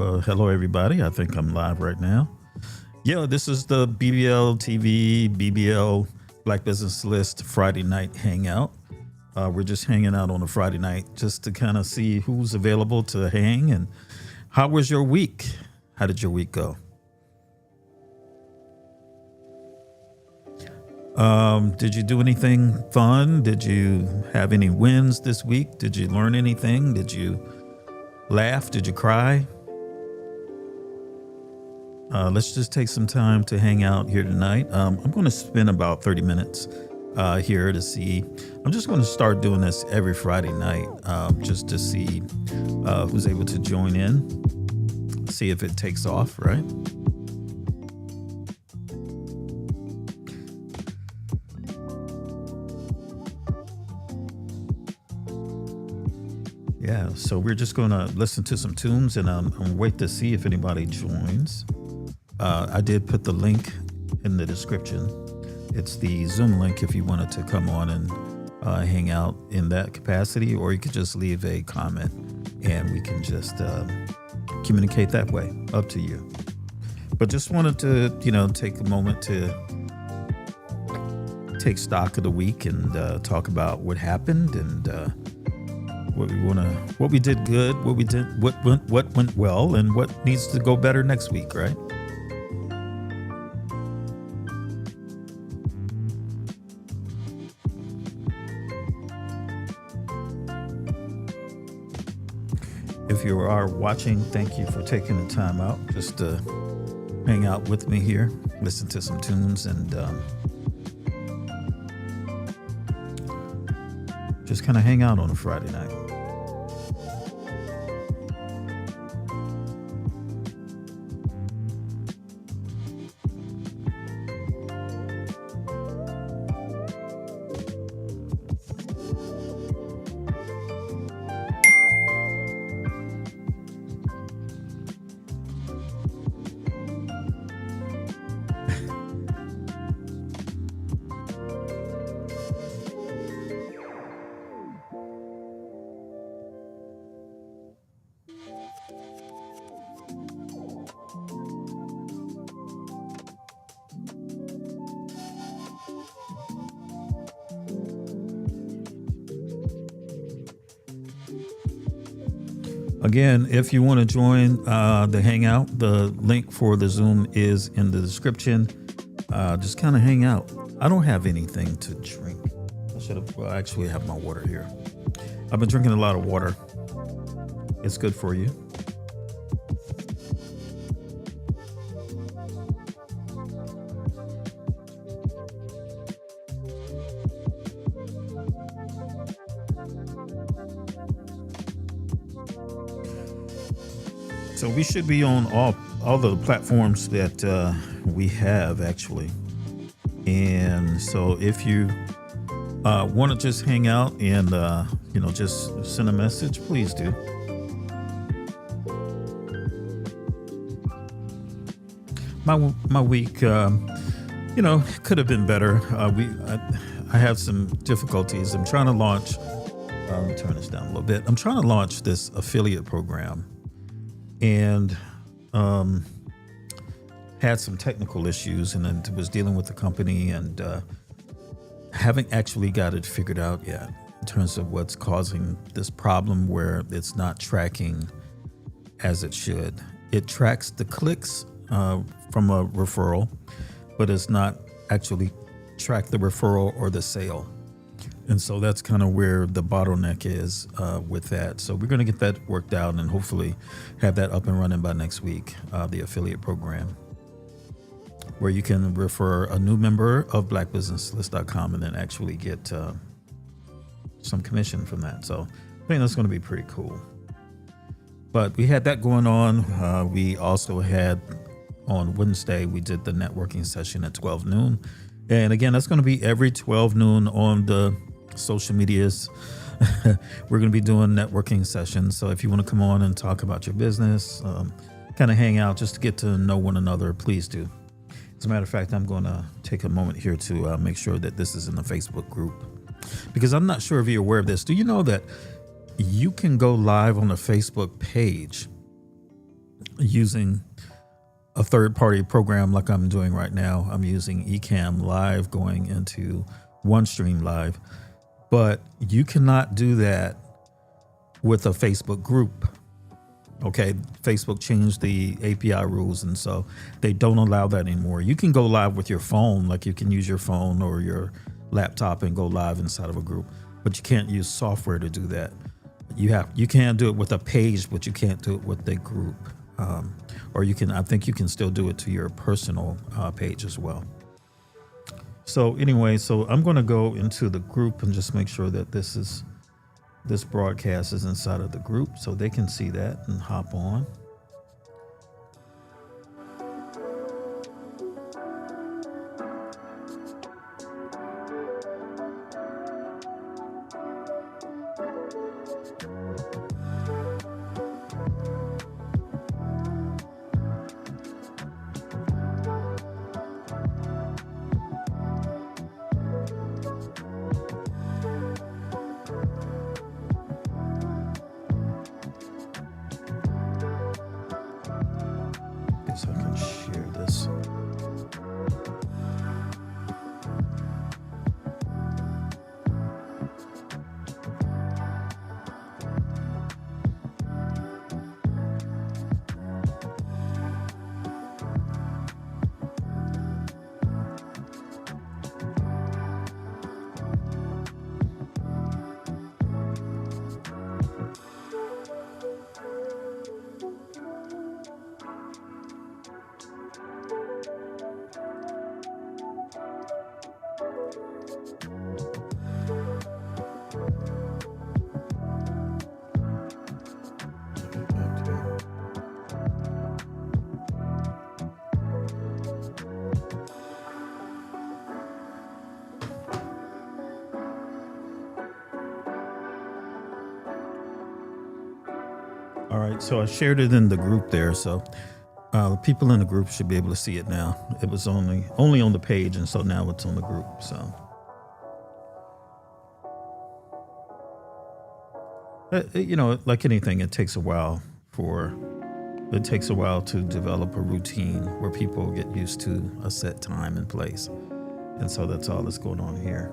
Hello, everybody. I think I'm live right now. Yeah, this is the BBL TV, BBL Black Business List Friday night hangout. We're just hanging out on a Friday night just to kind of see who's available to hang and how was your week? How did your week go? Did you do anything fun? Did you have any wins this week? Did you learn anything? Did you laugh? Did you cry? Let's just take some time to hang out here tonight. I'm going to spend about 30 minutes here to see. I'm just going to start doing this every Friday night just to see who's able to join in, see if it takes off, right? Yeah, so we're just going to listen to some tunes and wait to see if anybody joins. I did put the link in the description. It's the Zoom link if you wanted to come on and hang out in that capacity, or you could just leave a comment and we can just communicate that way. Up to you. But just wanted to, take a moment to take stock of the week and talk about what happened and what we did good, what went well, and what needs to go better next week, right? If you are watching, thank you for taking the time out just to hang out with me here, listen to some tunes, and just kind of hang out on a Friday night. Again, if you want to join the hangout, the link for the Zoom is in the description. Just kind of hang out. I don't have anything to drink. I actually have my water here. I've been drinking a lot of water. It's good for you. So we should be on all the platforms that we have, actually. And so if you want to just hang out and, just send a message, please do. My week, could have been better. I have some difficulties. I'm trying to launch, let me turn this down a little bit. I'm trying to launch this affiliate program. And had some technical issues and then was dealing with the company and haven't actually got it figured out yet in terms of what's causing this problem where it's not tracking as it should. It tracks the clicks from a referral, but it's not actually track the referral or the sale. And so that's kind of where the bottleneck is with that. So we're going to get that worked out and hopefully have that up and running by next week, the affiliate program, where you can refer a new member of BlackBusinessList.com and then actually get some commission from that. So I think that's going to be pretty cool. But we had that going on. We also had on Wednesday, we did the networking session at 12 noon. And again, that's going to be every 12 noon on the social medias. We're going to be doing networking sessions. So if you want to come on and talk about your business, kind of hang out just to get to know one another, please do. As a matter of fact, I'm going to take a moment here to make sure that this is in the Facebook group, because I'm not sure if you're aware of this. Do you know that you can go live on the Facebook page using a third-party program like I'm doing right now. I'm using Ecamm Live going into OneStream Live, but you cannot do that with a Facebook group. Okay, Facebook changed the API rules, and so they don't allow that anymore. You can go live with your phone, like you can use your phone or your laptop and go live inside of a group, but you can't use software to do that. You can do it with a page, but you can't do it with a group. Or you can, I think you can still do it to your personal page as well. So anyway, so I'm going to go into the group and just make sure that this broadcast is inside of the group so they can see that and hop on. Guess I can share this. All right, so I shared it in the group there, so people in the group should be able to see it now. It was only on the page, and so now it's on the group. So, like anything, it takes a while to develop a routine where people get used to a set time and place, and so that's all that's going on here.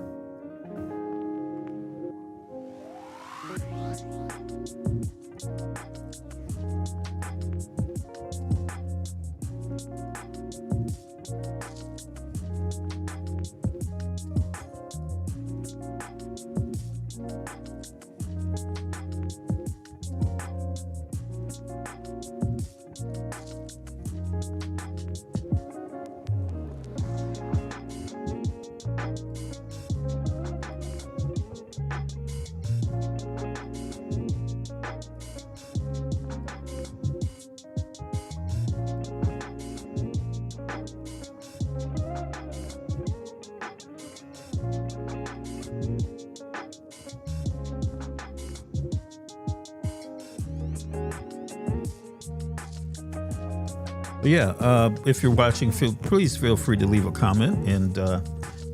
Yeah, if you're watching, please feel free to leave a comment and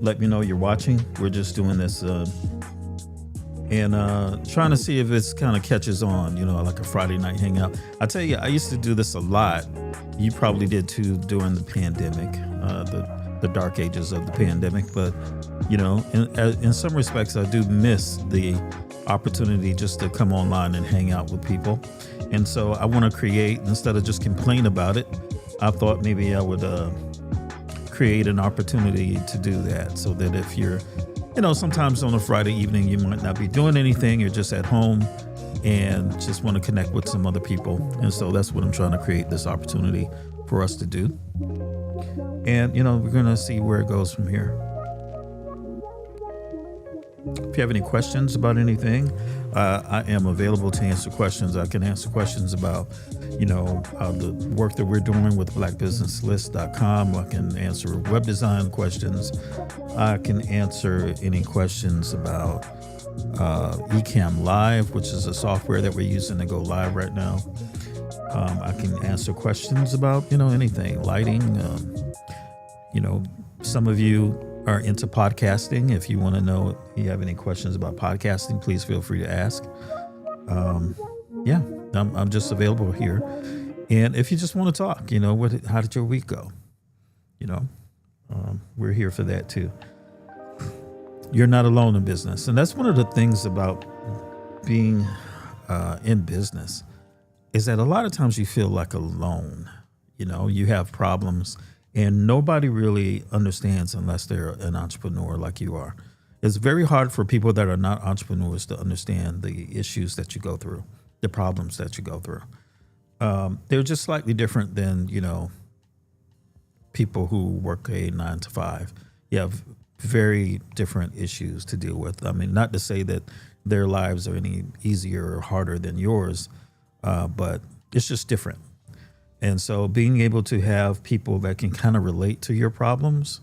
let me know you're watching. We're just doing this and trying to see if it's kind of catches on, like a Friday night hangout. I tell you, I used to do this a lot. You probably did too during the pandemic, the dark ages of the pandemic. But, in some respects, I do miss the opportunity just to come online and hang out with people. And so I want to create, instead of just complain about it, I thought maybe I would create an opportunity to do that, so that if you're, sometimes on a Friday evening, you might not be doing anything, you're just at home and just want to connect with some other people. And so that's what I'm trying to create, this opportunity for us to do. And, we're going to see where it goes from here. If you have any questions about anything, I am available to answer questions. I can answer questions about, the work that we're doing with BlackBusinessList.com. I can answer web design questions. I can answer any questions about Ecamm Live, which is a software that we're using to go live right now. I can answer questions about, anything, lighting. Some of you are into podcasting. If you want to know, if you have any questions about podcasting, please feel free to ask. I'm just available here. And if you just want to talk, how did your week go? We're here for that too. You're not alone in business. And that's one of the things about being in business is that a lot of times you feel like alone. You have problems and nobody really understands unless they're an entrepreneur like you are. It's very hard for people that are not entrepreneurs to understand the issues that you go through, the problems that you go through. They're just slightly different than, people who work a 9 to 5. You have very different issues to deal with. I mean, not to say that their lives are any easier or harder than yours, but it's just different. And so being able to have people that can kind of relate to your problems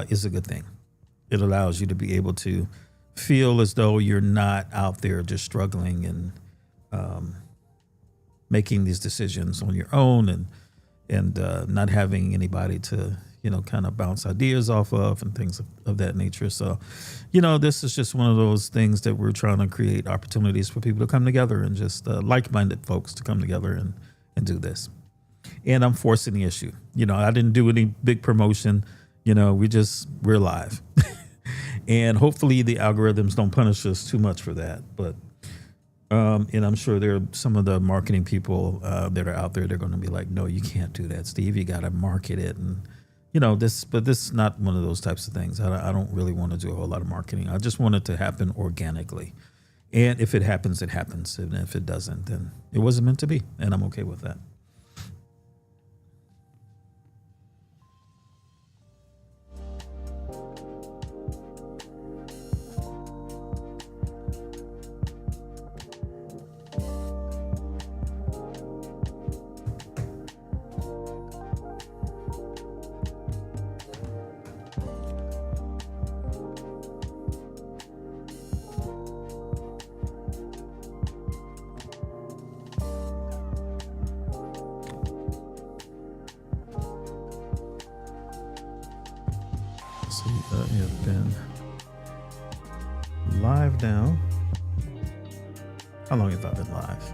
is a good thing. It allows you to be able to feel as though you're not out there just struggling and making these decisions on your own and not having anybody to, kind of bounce ideas off of and things of that nature. So, this is just one of those things that we're trying to create opportunities for people to come together and just like-minded folks to come together and do this. And I'm forcing the issue. I didn't do any big promotion. We're live. And hopefully the algorithms don't punish us too much for that. But and I'm sure there are some of the marketing people that are out there. They're going to be like, no, you can't do that, Steve. You got to market it. And, but this is not one of those types of things. I don't really want to do a whole lot of marketing. I just want it to happen organically. And if it happens, it happens. And if it doesn't, then it wasn't meant to be. And I'm okay with that. See, I have been live now. How long have I been live?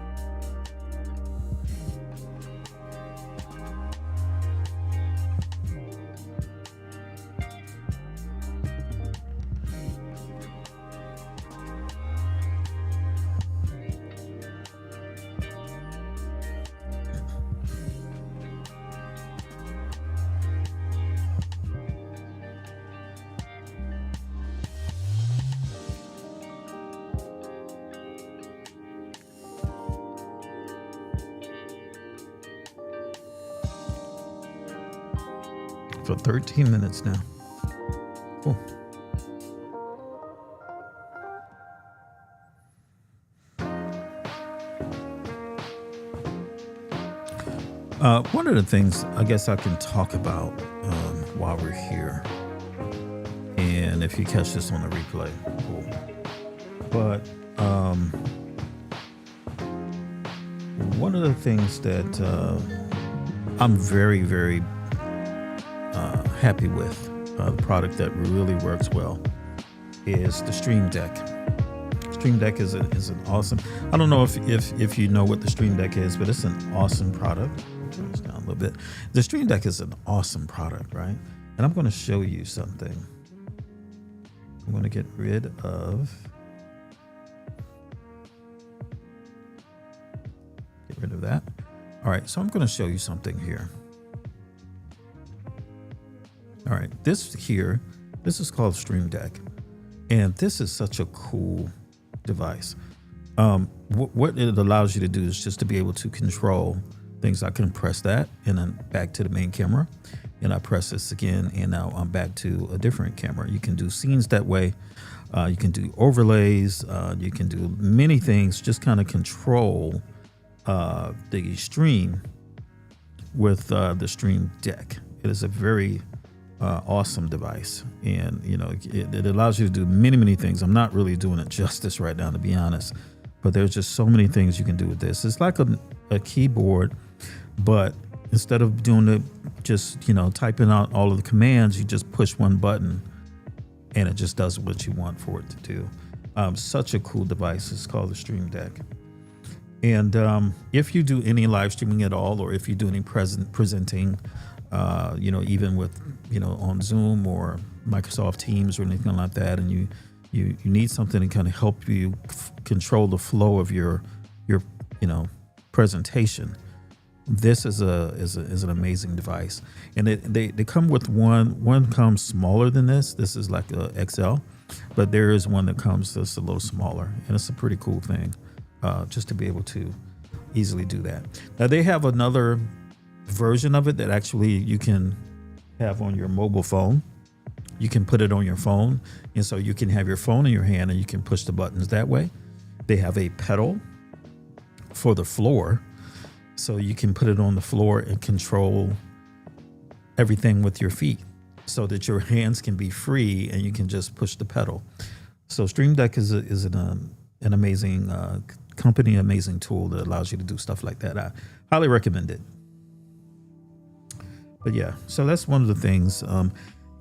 For 13 minutes now. Cool. One of the things I guess I can talk about while we're here, and if you catch this on the replay, cool. But one of the things that I'm very, very happy with, the product that really works well, is the Stream Deck. Stream Deck is an awesome. I don't know if you know what the Stream Deck is, but it's an awesome product. I'll turn this down a little bit. The Stream Deck is an awesome product, right? And I'm going to show you something. I'm going to get rid of that. All right, so I'm going to show you something here. All right, this is called Stream Deck, and this is such a cool device. What it allows you to do is just to be able to control things. I can press that and then back to the main camera, and I press this again, and now I'm back to a different camera. You can do scenes that way. You can do overlays. You can do many things. Just kind of control the stream with the Stream Deck. It is a very awesome device, and it allows you to do many things. I'm not really doing it justice right now, to be honest, but there's just so many things you can do with this. It's like a keyboard, but instead of doing it just typing out all of the commands, you just push one button and it just does what you want for it to do. Such a cool device. It's called the Stream Deck. And if you do any live streaming at all, or if you do any presenting, even with, on Zoom or Microsoft Teams or anything like that, and you need something to kind of help you control the flow of your presentation, this is an amazing device. And they come with one comes smaller than this. This is like a XL, but there is one that comes that's a little smaller, and it's a pretty cool thing, just to be able to easily do that. Now they have another version of it that actually you can have on your mobile phone. You can put it on your phone, and so you can have your phone in your hand and you can push the buttons that way. They have a pedal for the floor, so you can put it on the floor and control everything with your feet so that your hands can be free and you can just push the pedal. So Stream Deck is an amazing company, amazing tool that allows you to do stuff like that. I highly recommend it. But yeah, so that's one of the things.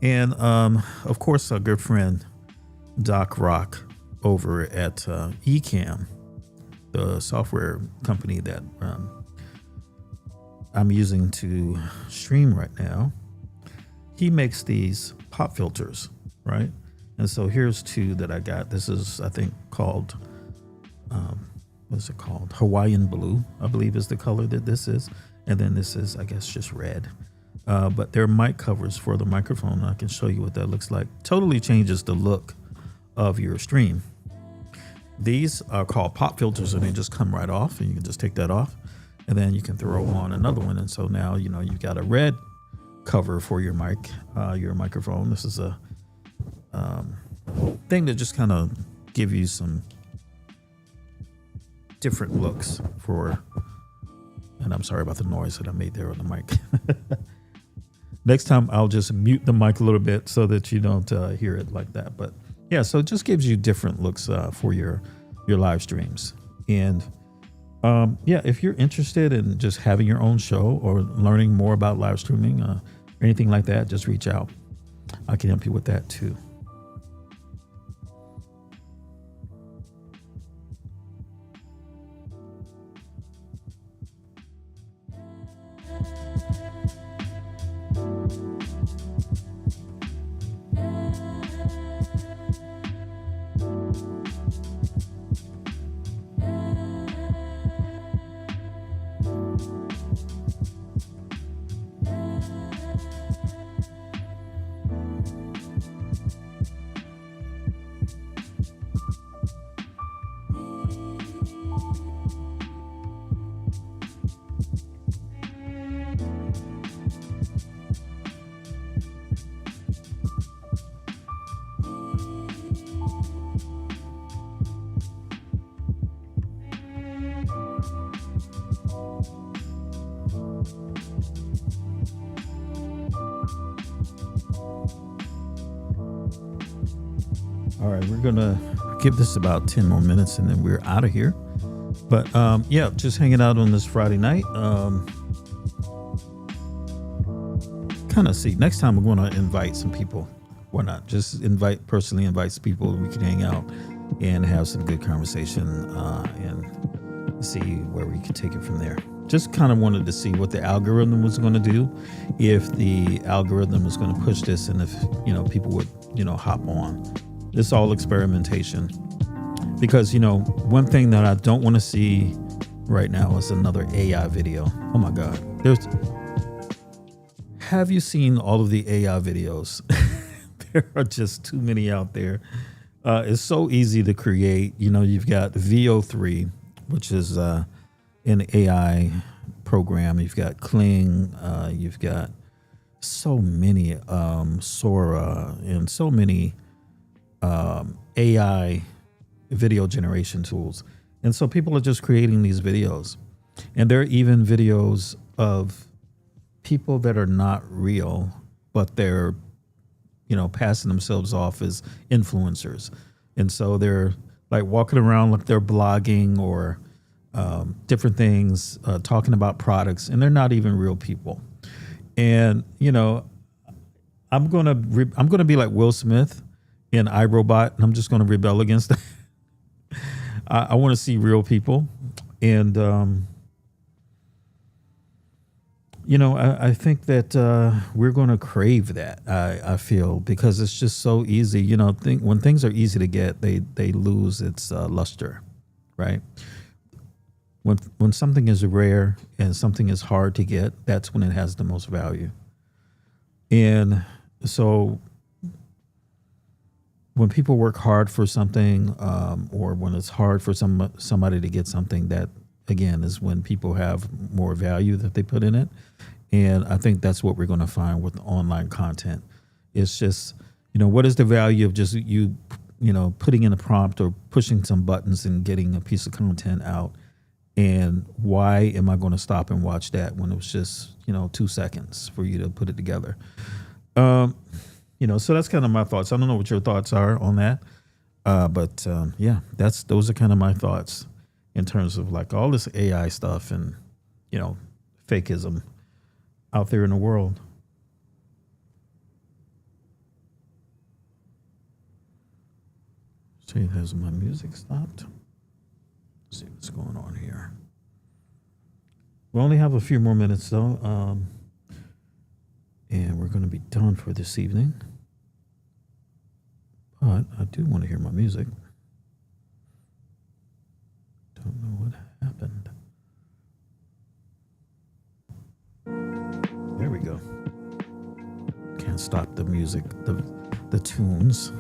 And of course, our good friend Doc Rock over at Ecamm, the software company that I'm using to stream right now, he makes these pop filters, right? And so here's two that I got. This is, I think, called, what's it called? Hawaiian Blue, I believe is the color that this is. And then this is, I guess, just red. But they're mic covers for the microphone. I can show you what that looks like. Totally changes the look of your stream. These are called pop filters, and they just come right off, and you can just take that off, and then you can throw on another one. And so now, you've got a red cover for your mic, your microphone. This is a thing that just kind of give you some different looks for, and I'm sorry about the noise that I made there on the mic. Next time I'll just mute the mic a little bit so that you don't hear it like that. But yeah, so it just gives you different looks for your live streams. And if you're interested in just having your own show or learning more about live streaming or anything like that, just reach out. I can help you with that too. All right, we're going to give this about 10 more minutes and then we're out of here. But just hanging out on this Friday night. Kind of see, next time we're going to invite some people. Why not? Just personally invite some people. We can hang out and have some good conversation and see where we can take it from there. Just kind of wanted to see what the algorithm was going to do, if the algorithm was going to push this, and if people would hop on. It's all experimentation, because one thing that I don't want to see right now is another AI video. Oh my God! Have you seen all of the AI videos? There are just too many out there. It's so easy to create. You've got VO3, which is an AI program. You've got Kling. You've got so many Sora and so many AI video generation tools. And so people are just creating these videos. And there are even videos of people that are not real, but they're, passing themselves off as influencers. And so they're like walking around like they're blogging or different things, talking about products, and they're not even real people. And, I'm going to be like Will Smith in iRobot, and I'm just going to rebel against that. I want to see real people. And, I think that we're going to crave that. I feel because it's just so easy. When things are easy to get, they lose its luster, right? When something is rare and something is hard to get, that's when it has the most value. And so when people work hard for something, or when it's hard for somebody to get something, that again is when people have more value that they put in it. And I think that's what we're going to find with online content. It's just, what is the value of just you putting in a prompt or pushing some buttons and getting a piece of content out? And why am I going to stop and watch that when it was just, 2 seconds for you to put it together? So that's kind of my thoughts. I don't know what your thoughts are on that. But those are kind of my thoughts in terms of like all this AI stuff and, fakeism out there in the world. See, has my music stopped? Let's see what's going on here. We only have a few more minutes though. And we're going to be done for this evening. But I do want to hear my music. Don't know what happened. There we go. Can't stop the music, the tunes.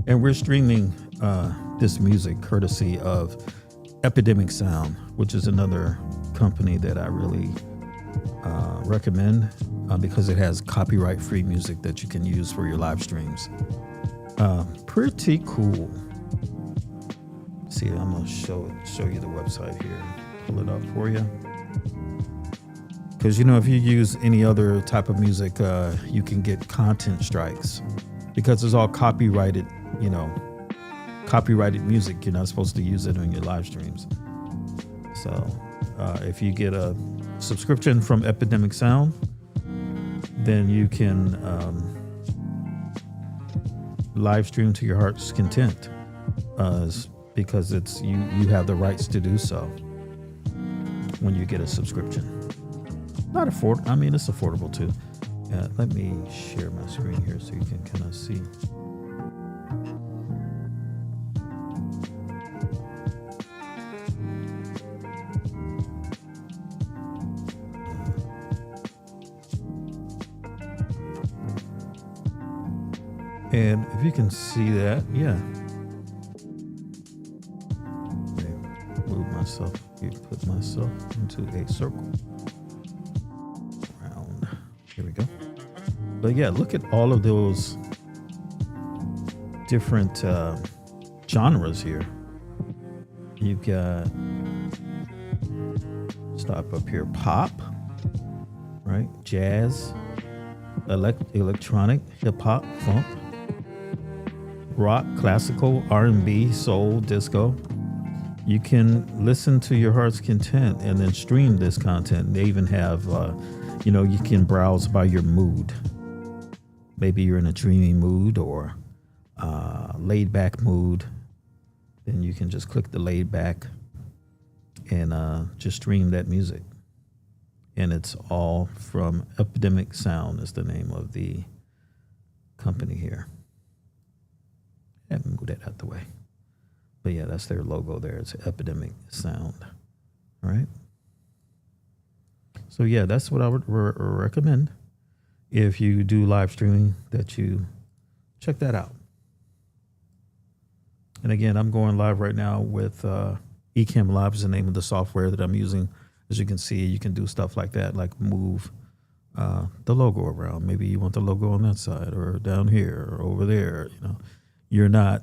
And we're streaming this music courtesy of Epidemic Sound, which is another company that I really recommend because it has copyright-free music that you can use for your live streams. Pretty cool. See, I'm gonna show you the website here. Pull it up for you. Because if you use any other type of music, you can get content strikes because it's all copyrighted. Copyrighted music. You're not supposed to use it on your live streams. So, if you get a subscription from Epidemic Sound, then you can live stream to your heart's content, because it's you have the rights to do so when you get a subscription. Not it's affordable too. Let me share my screen here so you can kind of see. And if you can see that, put myself into a circle. Round. Here we go. But look at all of those different genres here. You've got, stop up here, pop, right? Jazz, electronic, hip hop, funk, rock, classical, R&B, soul, disco. You can listen to your heart's content and then stream this content. They even have, you can browse by your mood. Maybe you're in a dreamy mood or laid back mood. Then you can just click the laid back and just stream that music. And it's all from Epidemic Sound is the name of the company here. Let me move that out the way. But that's their logo there. It's Epidemic Sound. All right. So that's what I would recommend. If you do live streaming, that you check that out. And again, I'm going live right now with Ecamm Live is the name of the software that I'm using. As you can see, you can do stuff like that, like move the logo around. Maybe you want the logo on that side or down here or over there. You're not,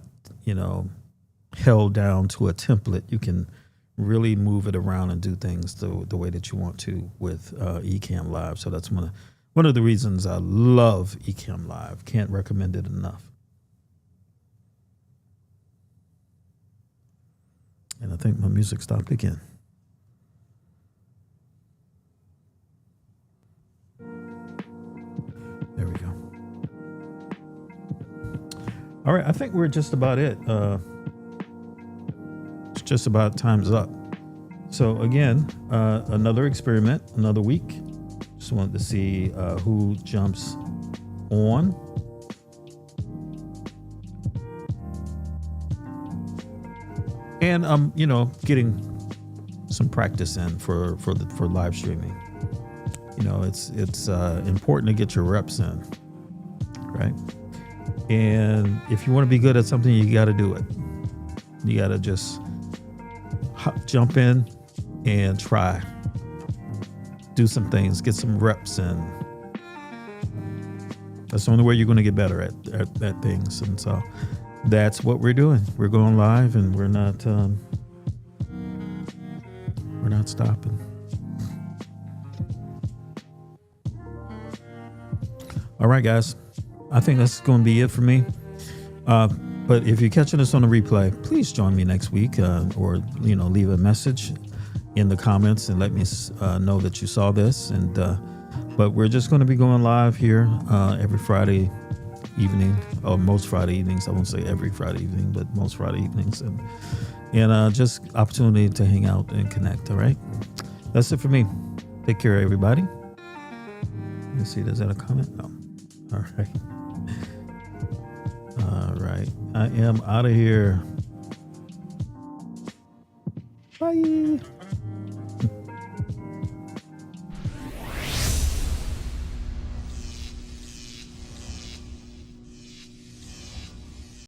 held down to a template. You can really move it around and do things the way that you want to with Ecamm Live. So that's one of the reasons I love Ecamm Live. Can't recommend it enough. And I think my music stopped again. There we go. All right, I think we're just about it. It's just about time's up. So again, another experiment, another week. Just wanted to see who jumps on. And I'm, getting some practice in for live streaming. It's important to get your reps in, right? And if you want to be good at something, you got to do it. You got to just jump in and try. Do some things, get some reps in. That's the only way you're going to get better at things. And so that's what we're doing. We're going live, and we're not stopping. All right, guys. I think that's going to be it for me. But if you're catching us on the replay, please join me next week, or leave a message in the comments and let me know that you saw this. And but we're just going to be going live here every Friday evening, or most Friday evenings. I won't say every Friday evening, but most Friday evenings, and just opportunity to hang out and connect. All right, that's it for me. Take care, everybody. Let me see. Is that a comment? No. All right. All right. I am out of here. Bye.